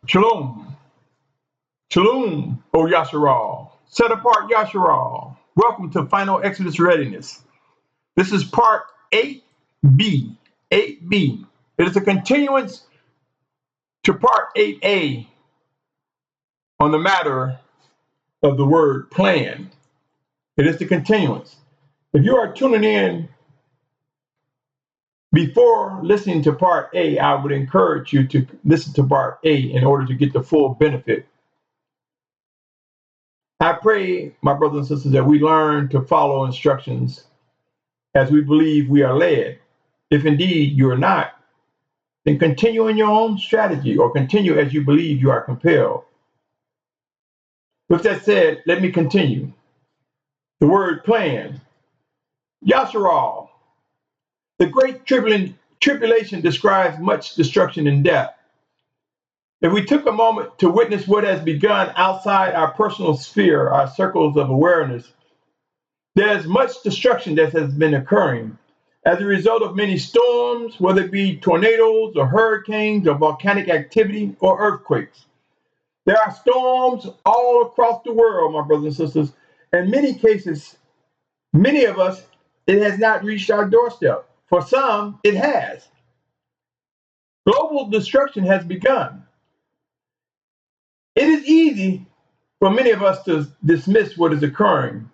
Shalum. Shalum, O Yasharal. Set apart Yasharal. Welcome to Final Exodus Readiness. This is part 8B. 8B. It is a continuance to part 8A on the matter of the word plan. It is the continuance. If you are tuning in before listening to part A, I would encourage you to listen to part A in order to get the full benefit. I pray, my brothers and sisters, that we learn to follow instructions as we believe we are led. If indeed you are not, then continue in your own strategy or continue as you believe you are compelled. With that said, let me continue. The word plan. Yasharal. The great tribulation describes much destruction and death. If we took a moment to witness what has begun outside our personal sphere, our circles of awareness, there's much destruction that has been occurring as a result of many storms, whether it be tornadoes or hurricanes or volcanic activity or earthquakes. There are storms all across the world, my brothers and sisters. In many cases, many of us, it has not reached our doorstep. For some, it has. Global destruction has begun. It is easy for many of us to dismiss what is occurring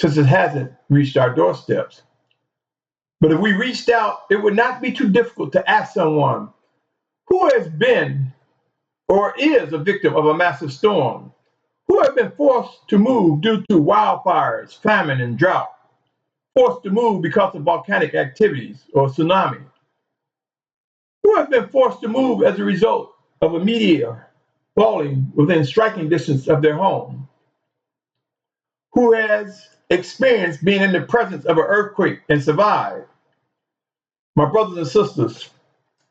since it hasn't reached our doorsteps. But if we reached out, it would not be too difficult to ask someone who has been or is a victim of a massive storm, who have been forced to move due to wildfires, famine, and drought, forced to move because of volcanic activities or tsunami, who have been forced to move as a result of a meteor falling within striking distance of their home, who has experienced being in the presence of an earthquake and survived. My brothers and sisters,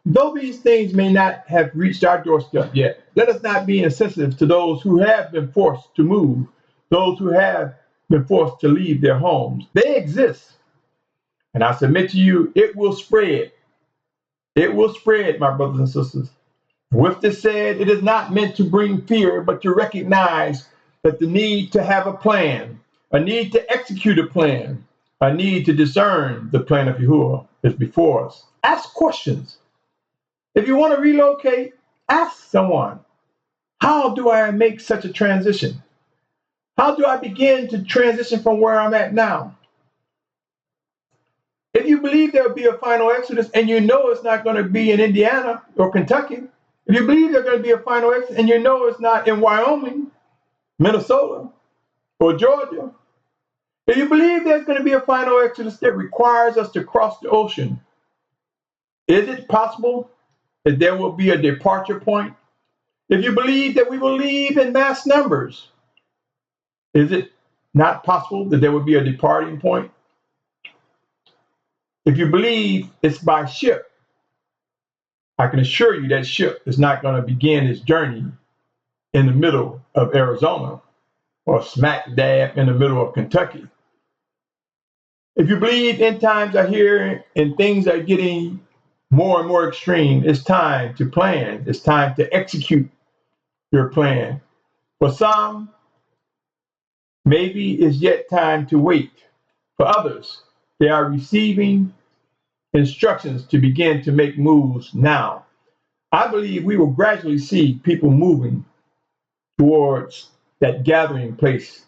though these things may not have reached our doorstep yet, let us not be insensitive to those who have been forced to move, those who have been forced to leave their homes. They exist. And I submit to you, it will spread. It will spread, my brothers and sisters. With this said, it is not meant to bring fear, but to recognize that the need to have a plan, a need to execute a plan, a need to discern the plan of Yahuah is before us. Ask questions. If you want to relocate, ask someone, how do I make such a transition? How do I begin to transition from where I'm at now? If you believe there will be a final exodus and you know it's not going to be in Indiana or Kentucky, if you believe there's going to be a final exodus and you know it's not in Wyoming, Minnesota, or Georgia, if you believe there's going to be a final exodus that requires us to cross the ocean, is it possible that there will be a departure point? If you believe that we will leave in mass numbers, is it not possible that there will be a departing point? If you believe it's by ship, I can assure you that ship is not going to begin its journey in the middle of Arizona or smack dab in the middle of Kentucky. If you believe end times are here and things are getting more and more extreme, it's time to plan. It's time to execute your plan. For some, maybe it's yet time to wait. For others, they are receiving instructions to begin to make moves now. I believe we will gradually see people moving towards that gathering place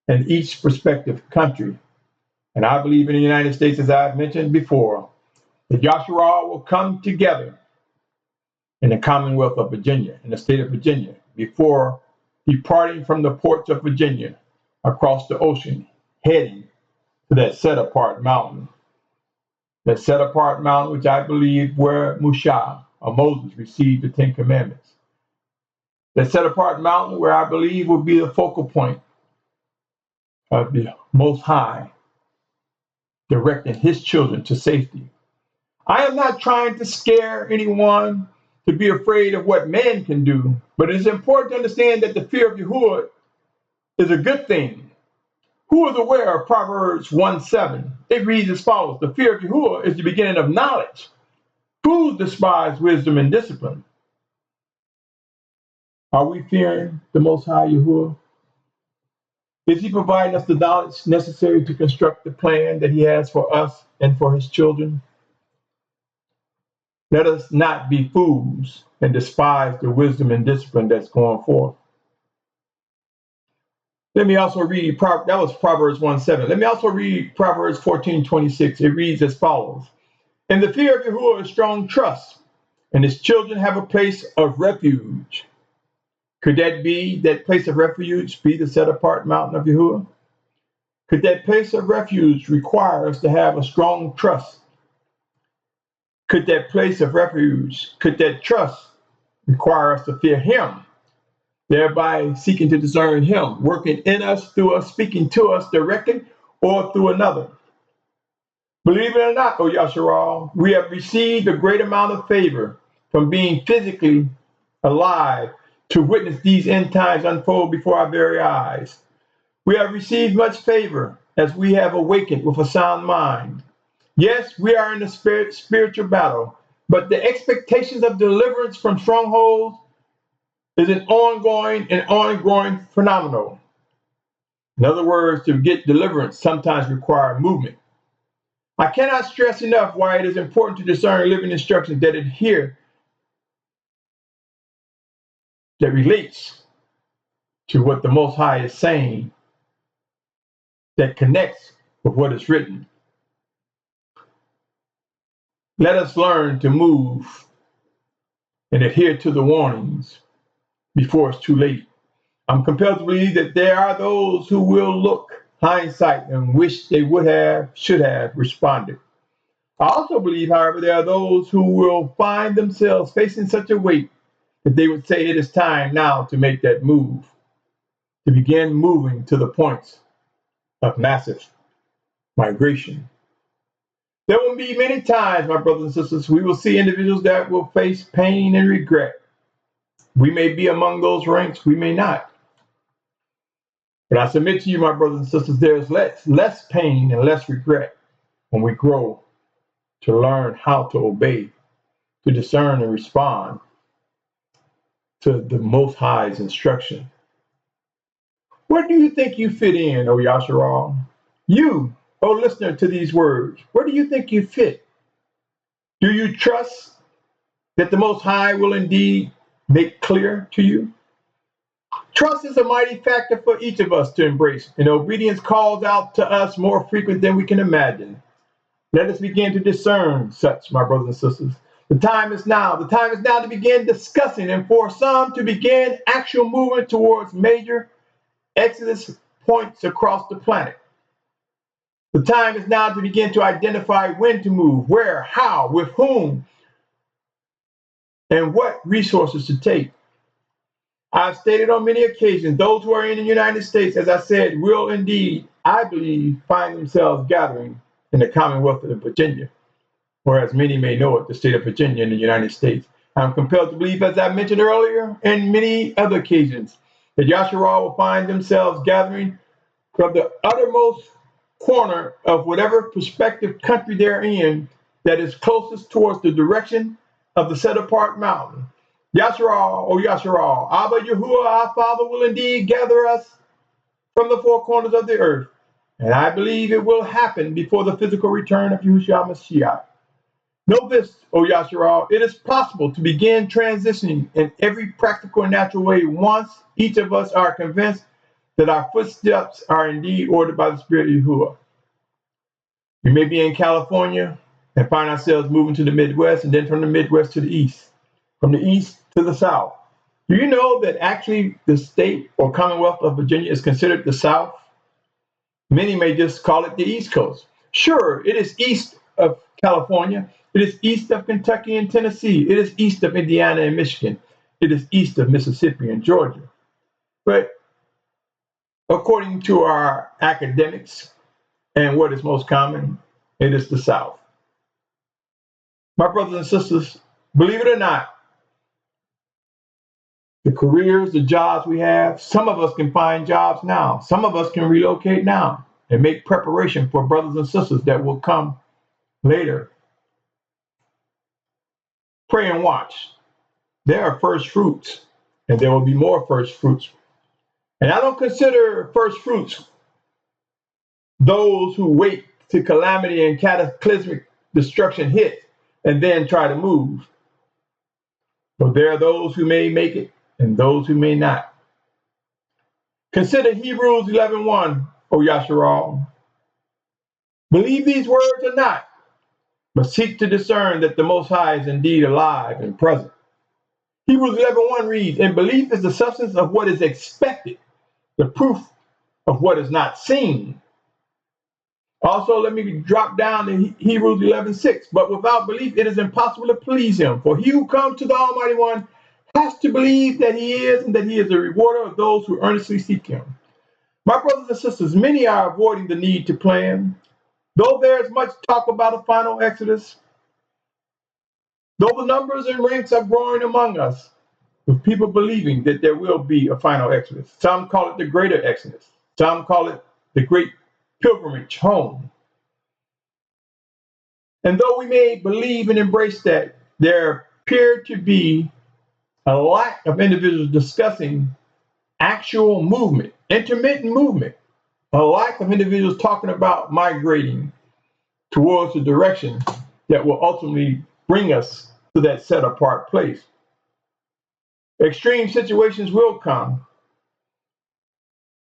in each respective country. And I believe in the United States, as I've mentioned before, the Yasharal will come together in the Commonwealth of Virginia, in the state of Virginia, before departing from the ports of Virginia across the ocean, heading to that set-apart mountain. That set-apart mountain, which I believe where Musha, or Moses, received the Ten Commandments. That set-apart mountain where I believe will be the focal point of the Most High, directing his children to safety. I am not trying to scare anyone to be afraid of what man can do, but it is important to understand that the fear of Yahuah is a good thing. Who is aware of Proverbs 1:7? It reads as follows: the fear of Yahuah is the beginning of knowledge. Fools despise wisdom and discipline, Are we fearing the Most High Yahuah? Is he providing us the knowledge necessary to construct the plan that he has for us and for his children? Let us not be fools and despise the wisdom and discipline that's going forth. Let me also read, that was Proverbs 1:7. Let me also read Proverbs 14:26. It reads as follows. In the fear of Yahuah is strong trust, and his children have a place of refuge. Could that place of refuge be the set apart mountain of Yahuah? Could that place of refuge require us to have a strong trust? Could that place of refuge, could that trust require us to fear him, thereby seeking to discern him, working in us, through us, speaking to us directly or through another? Believe it or not, O Yasharal, we have received a great amount of favor from being physically alive to witness these end times unfold before our very eyes. We have received much favor as we have awakened with a sound mind. Yes, we are in a spiritual battle, but the expectations of deliverance from strongholds is an ongoing and ongoing phenomenon. In other words, to get deliverance sometimes requires movement. I cannot stress enough why it is important to discern living instructions that adhere, that relates to what the Most High is saying, that connects with what is written. Let us learn to move and adhere to the warnings before it's too late. I'm compelled to believe that there are those who will look hindsight and wish they should have responded. I also believe, however, there are those who will find themselves facing such a weight that they would say it is time now to make that move, to begin moving to the points of massive migration. There will be many times, my brothers and sisters, we will see individuals that will face pain and regret. We may be among those ranks, we may not. But I submit to you, my brothers and sisters, there's less pain and less regret when we grow to learn how to obey, to discern and respond to the Most High's instruction. Where do you think you fit in, O Yasharal? You, O listener to these words, where do you think you fit? Do you trust that the Most High will indeed make clear to you? Trust is a mighty factor for each of us to embrace, and obedience calls out to us more frequent than we can imagine. Let us begin to discern such, my brothers and sisters. The time is now. The time is now to begin discussing, and for some to begin actual movement towards major exodus points across the planet. The time is now to begin to identify when to move, where, how, with whom, and what resources to take. I've stated on many occasions, those who are in the United States, as I said, will indeed, I believe, find themselves gathering in the Commonwealth of Virginia, or as many may know it, the state of Virginia in the United States. I'm compelled to believe, as I mentioned earlier, and many other occasions, that Yasharal will find themselves gathering from the uttermost corner of whatever prospective country they're in that is closest towards the direction of the set apart mountain. Yasharal, O Yasharal, Abba Yahuah, our Father, will indeed gather us from the four corners of the earth. And I believe it will happen before the physical return of Yahusha Mashiach. Know this, O Yasharal, it is possible to begin transitioning in every practical and natural way once each of us are convinced that our footsteps are indeed ordered by the Spirit of Yahuah. We may be in California and find ourselves moving to the Midwest, and then from the Midwest to the East, from the East to the South. Do you know that actually the state or Commonwealth of Virginia is considered the South? Many may just call it the East Coast. Sure, it is east of California. It is east of Kentucky and Tennessee. It is east of Indiana and Michigan. It is east of Mississippi and Georgia. But according to our academics and what is most common, it is the South. My brothers and sisters, believe it or not, the careers, the jobs we have, some of us can find jobs now. Some of us can relocate now and make preparation for brothers and sisters that will come later. Pray and watch. There are first fruits and there will be more first fruits. And I don't consider first fruits those who wait till calamity and cataclysmic destruction hit and then try to move. But there are those who may make it and those who may not. Consider Hebrews 11:1, O Yasharal. Believe these words or not, but seek to discern that the Most High is indeed alive and present. Hebrews 11:1 reads, and belief is the substance of what is expected, the proof of what is not seen. Also, let me drop down to Hebrews 11:6. But without belief, it is impossible to please him. For he who comes to the Almighty One has to believe that he is, and that he is a rewarder of those who earnestly seek him. My brothers and sisters, many are avoiding the need to plan. Though there is much talk about a final exodus, though the numbers and ranks are growing among us, with people believing that there will be a final exodus. Some call it the greater exodus. Some call it the great pilgrimage home. And though we may believe and embrace that, there appear to be a lack of individuals discussing actual movement, intermittent movement, a lack of individuals talking about migrating towards the direction that will ultimately bring us to that set apart place. Extreme situations will come.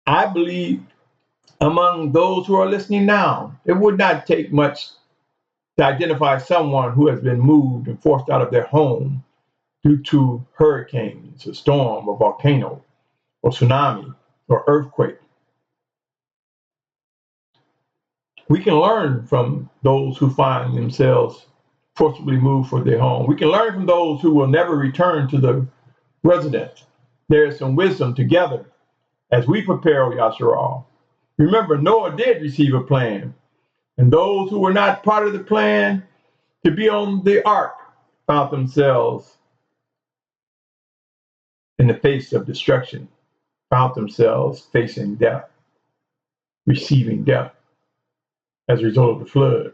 I believe among those who are listening now, it would not take much to identify someone who has been moved and forced out of their home due to hurricanes, a storm, a volcano, or tsunami, or earthquake. We can learn from those who find themselves forcibly moved from their home. We can learn from those who will never return to the residence. There is some wisdom together as we prepare, O Yasharal. Remember, Noah did receive a plan, and those who were not part of the plan to be on the ark found themselves in the face of destruction, found themselves facing death, receiving death as a result of the flood.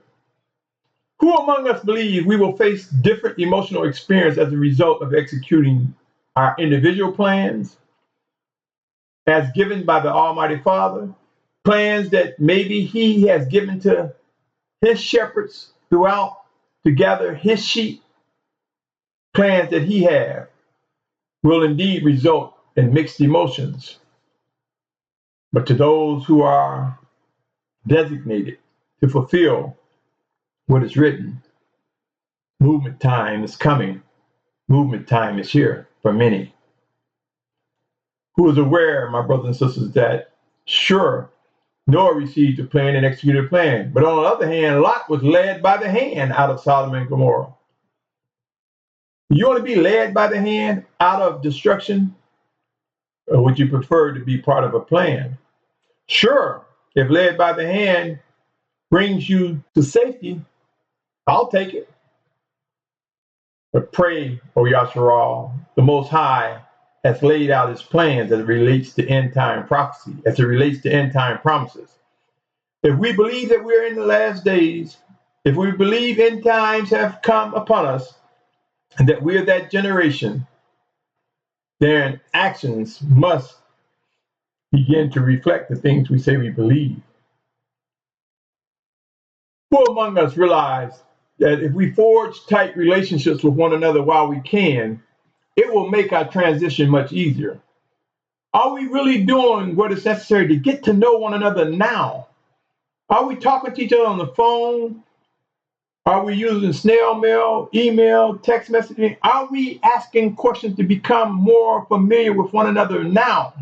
Who among us believe we will face different emotional experience as a result of executing our individual plans as given by the Almighty Father, plans that maybe he has given to his shepherds throughout to gather his sheep, plans that he has will indeed result in mixed emotions. But to those who are designated to fulfill what is written, movement time is coming. Movement time is here for many. Who is aware, my brothers and sisters, that sure, Noah received a plan and executed a plan. But on the other hand, Lot was led by the hand out of Sodom and Gomorrah. You want to be led by the hand out of destruction? Or would you prefer to be part of a plan? Sure, if led by the hand brings you to safety, I'll take it. But pray, O Yasharal, the Most High has laid out his plans as it relates to end time prophecy, as it relates to end time promises. If we believe that we're in the last days, if we believe end times have come upon us, and that we're that generation, then actions must begin to reflect the things we say we believe. Who among us realize that if we forge tight relationships with one another while we can, it will make our transition much easier? Are we really doing what is necessary to get to know one another now? Are we talking to each other on the phone? Are we using snail mail, email, text messaging? Are we asking questions to become more familiar with one another now?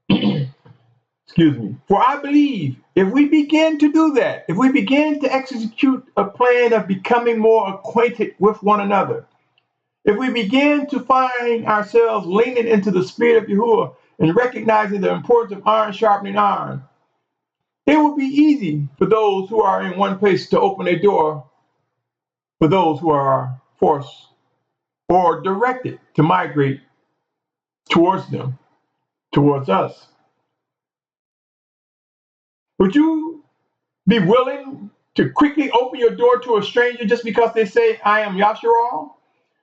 Excuse me. For I believe if we begin to do that, if we begin to execute a plan of becoming more acquainted with one another, if we begin to find ourselves leaning into the spirit of Yahuah and recognizing the importance of iron sharpening iron, it will be easy for those who are in one place to open a door for those who are forced or directed to migrate towards them, towards us. Would you be willing to quickly open your door to a stranger just because they say, I am Yasharal?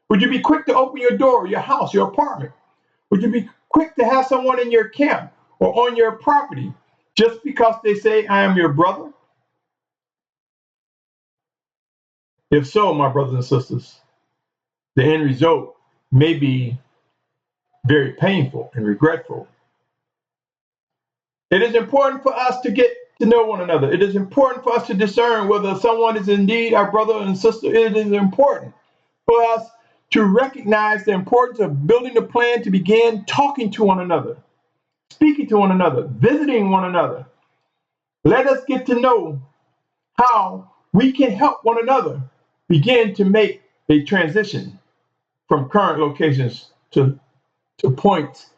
Would you be quick to open your door, your house, your apartment? Would you be quick to have someone in your camp or on your property just because they say, I am your brother? If so, my brothers and sisters, the end result may be very painful and regretful. It is important for us to get to know one another. It is important for us to discern whether someone is indeed our brother and sister. It is important for us to recognize the importance of building a plan to begin talking to one another, speaking to one another, visiting one another. Let us get to know how we can help one another begin to make a transition from current locations to points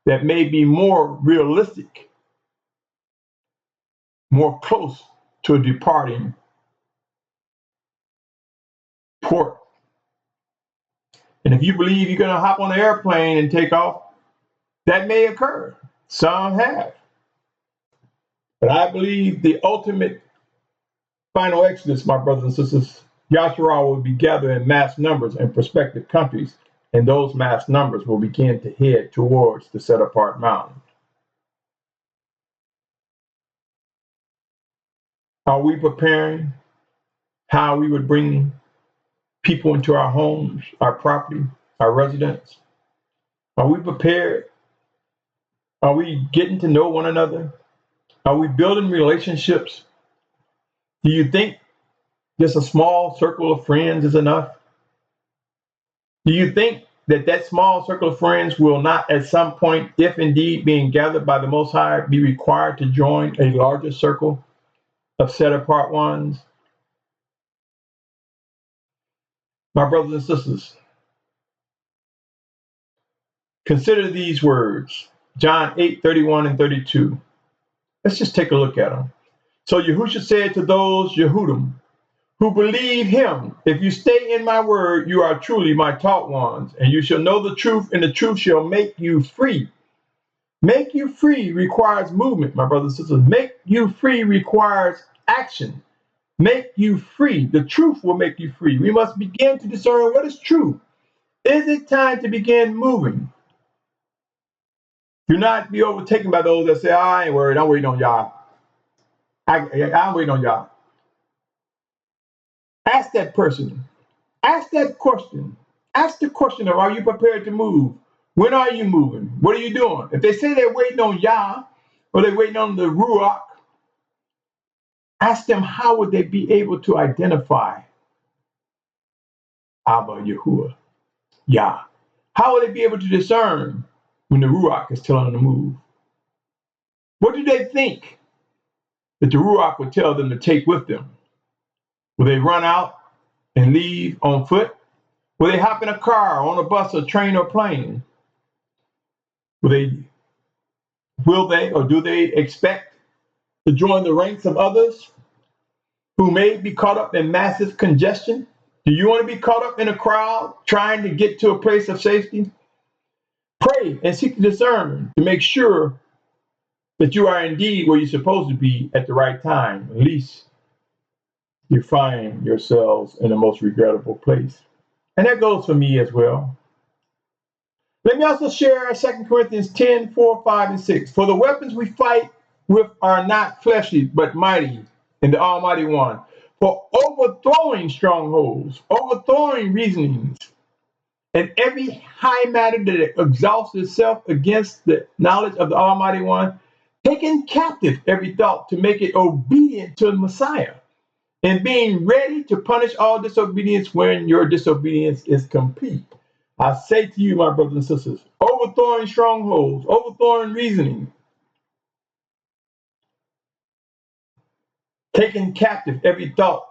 that may be more realistic, more close to a departing port. And if you believe you're going to hop on an airplane and take off, that may occur. Some have. But I believe the ultimate final exodus, my brothers and sisters, Yasharal will be gathered in mass numbers in prospective countries, and those mass numbers will begin to head towards the set apart mountain. Are we preparing how we would bring people into our homes, our property, our residence? Are we prepared? Are we getting to know one another? Are we building relationships? Do you think just a small circle of friends is enough? Do you think that small circle of friends will not at some point, if indeed being gathered by the Most High, be required to join a larger circle of set apart ones? My brothers and sisters, consider these words, John 8:31 and 32. Let's just take a look at them. So Yahusha said to those Yehudim who believe him, if you stay in my word, you are truly my taught ones, and you shall know the truth, and the truth shall make you free. Make you free requires movement, my brothers and sisters. Make you free requires action. Make you free. The truth will make you free. We must begin to discern what is true. Is it time to begin moving? Do not be overtaken by those that say, I ain't worried, I'm waiting on y'all. I'm waiting on y'all. Ask that person. Ask that question. Ask the question of, are you prepared to move? When are you moving? What are you doing? If they say they're waiting on Yah or they're waiting on the Ruach, ask them how would they be able to identify Abba, Yahuah, Yah? How will they be able to discern when the Ruach is telling them to move? What do they think that the Ruach would tell them to take with them? Will they run out and leave on foot? Will they hop in a car, on a bus, or train, or plane? Will they or do they expect to join the ranks of others who may be caught up in massive congestion? Do you want to be caught up in a crowd trying to get to a place of safety? Pray and seek to discern to make sure that you are indeed where you're supposed to be at the right time. At least you find yourselves in the most regrettable place. And that goes for me as well. Let me also share 2 Corinthians 10, 4, 5, and 6. For the weapons we fight with are not fleshly, but mighty in the Almighty One. For overthrowing strongholds, overthrowing reasonings, and every high matter that exalts itself against the knowledge of the Almighty One, taking captive every thought to make it obedient to the Messiah, and being ready to punish all disobedience when your disobedience is complete. I say to you, my brothers and sisters, overthrowing strongholds, overthrowing reasoning, taking captive every thought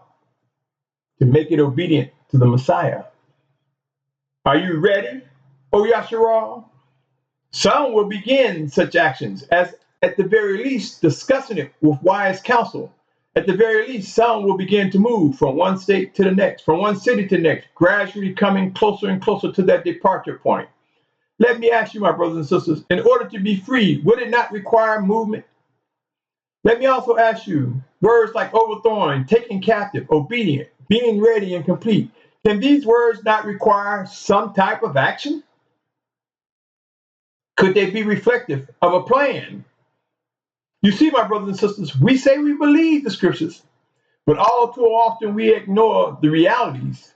to make it obedient to the Messiah. Are you ready, O Yasharal? Some will begin such actions as, at the very least, discussing it with wise counsel. At the very least, some will begin to move from one state to the next, from one city to the next, gradually coming closer and closer to that departure point. Let me ask you, my brothers and sisters, in order to be free, would it not require movement? Let me also ask you, words like overthrowing, taking captive, obedient, being ready and complete, can these words not require some type of action? Could they be reflective of a plan? You see, my brothers and sisters, we say we believe the scriptures, but all too often we ignore the realities,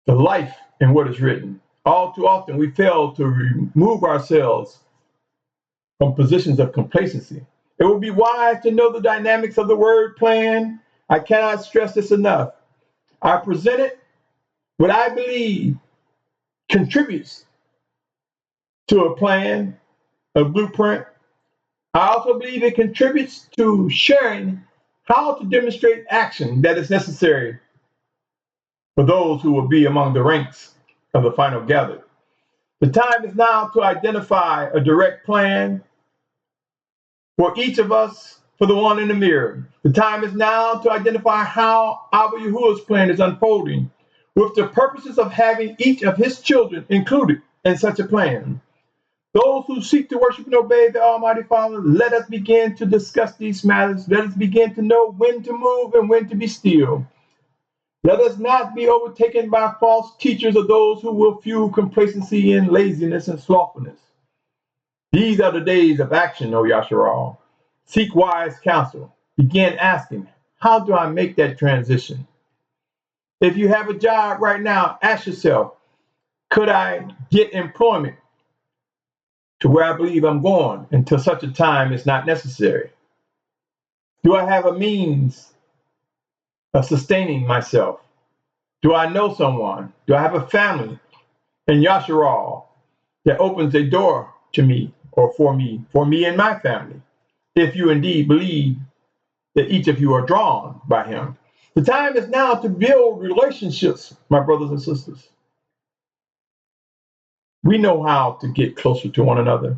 the life, and what is written. All too often we fail to remove ourselves from positions of complacency. It would be wise to know the dynamics of the word plan. I cannot stress this enough. I presented what I believe contributes to a plan, a blueprint. I also believe it contributes to sharing how to demonstrate action that is necessary for those who will be among the ranks of the final gathered. The time is now to identify a direct plan for each of us, for the one in the mirror. The time is now to identify how Abba Yahuah's plan is unfolding, with the purposes of having each of his children included in such a plan. Those who seek to worship and obey the Almighty Father, let us begin to discuss these matters. Let us begin to know when to move and when to be still. Let us not be overtaken by false teachers or those who will fuel complacency and laziness and slothfulness. These are the days of action, O Yasharal. Seek wise counsel. Begin asking, how do I make that transition? If you have a job right now, ask yourself, could I get employment to where I believe I'm going until such a time is not necessary? Do I have a means of sustaining myself? Do I know someone? Do I have a family in Yasharal that opens a door to me or for me and my family? If you indeed believe that each of you are drawn by him. The time is now to build relationships, my brothers and sisters. We know how to get closer to one another,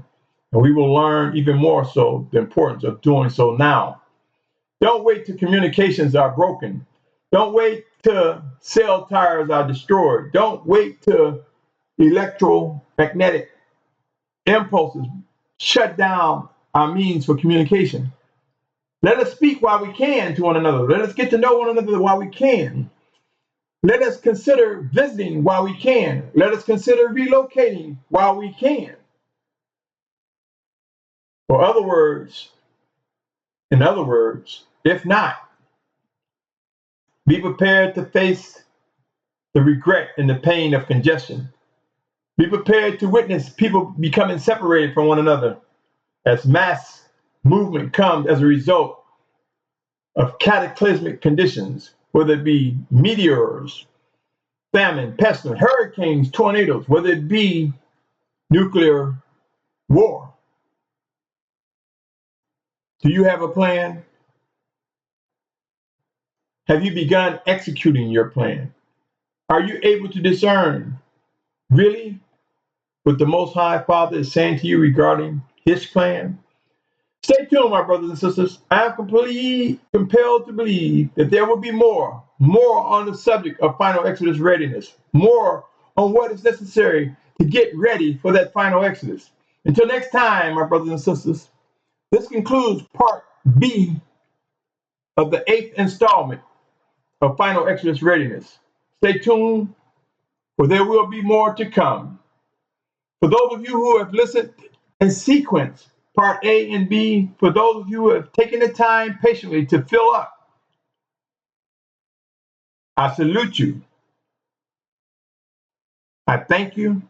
and we will learn even more so the importance of doing so now. Don't wait till communications are broken. Don't wait till cell towers are destroyed. Don't wait till electromagnetic impulses shut down our means for communication. Let us speak while we can to one another. Let us get to know one another while we can. Let us consider visiting while we can. Let us consider relocating while we can. In other words, if not, be prepared to face the regret and the pain of congestion. Be prepared to witness people becoming separated from one another as mass movement comes as a result of cataclysmic conditions, whether it be meteors, famine, pestilence, hurricanes, tornadoes, whether it be nuclear war. Do you have a plan? Have you begun executing your plan? Are you able to discern really what the Most High Father is saying to you regarding his plan? Stay tuned, my brothers and sisters. I am completely compelled to believe that there will be more on the subject of final Exodus readiness, more on what is necessary to get ready for that final Exodus. Until next time, my brothers and sisters, this concludes part B of the 8th installment of final Exodus readiness. Stay tuned, for there will be more to come. For those of you who have listened in sequence, part A and B, for those of you who have taken the time patiently to fill up, I salute you. I thank you.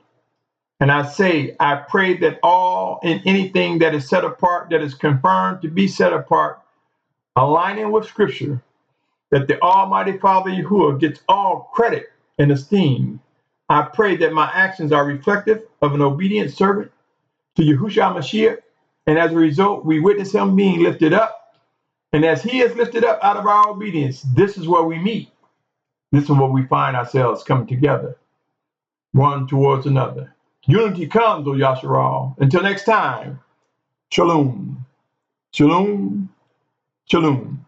And I say, I pray that all and anything that is set apart, that is confirmed to be set apart, aligning with Scripture, that the Almighty Father Yahuah gets all credit and esteem. I pray that my actions are reflective of an obedient servant to Yahusha Mashiach, and as a result, we witness him being lifted up. And as he is lifted up out of our obedience, this is where we meet. This is where we find ourselves coming together, one towards another. Unity comes, O Yasharal. Until next time, Shalom, Shalom, Shalom.